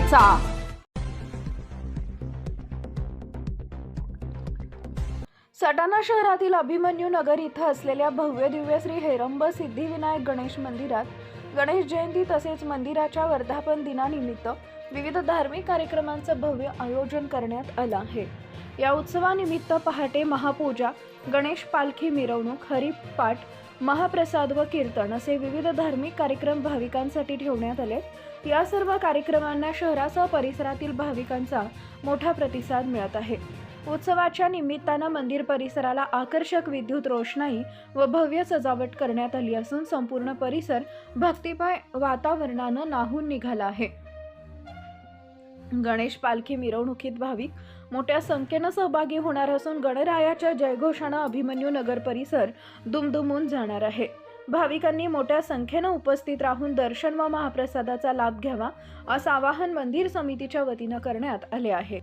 करायचा। सटाणा शहरातील अभिमन्यू नगर इथं असलेल्या भव्य दिव्य श्री हेरंब सिद्धिविनायक गणेश मंदिरात गणेश जयंती तसेच मंदिराच्या वर्धापन दिनानिमित्त विविध धार्मिक कार्यक्रमांचं भव्य आयोजन करण्यात आलं आहे। या उत्सवानिमित्त पहाटे महापूजा, गणेश पालखी मिरवणूक, हरिपाठ, महाप्रसाद व कीर्तन असे विविध धार्मिक कार्यक्रम भाविकांसाठी ठेवण्यात आले। या सर्व कार्यक्रमांना शहरासह परिसरातील भाविकांचा मोठा प्रतिसाद मिळत आहे। उत्सवाच्या निमित्तानं मंदिर परिसराला आकर्षक विद्युत रोषणाई व भव्य सजावट करण्यात आली असून संपूर्ण परिसर भक्तिमय वातावरणानं न्हाऊन निघाला आहे। गणेश पालखी मिरवणुकीत भाविक मोठ्या संख्येनं सहभागी होणार असून गणरायाच्या जयघोषानं अभिमन्यू नगर परिसर दुमदुमून जाणार आहे। भाविकांनी मोठ्या संख्येनं उपस्थित राहून दर्शन व महाप्रसादाचा लाभ घ्यावा असं आवाहन मंदिर समितीच्या वतीनं करण्यात आले आहे।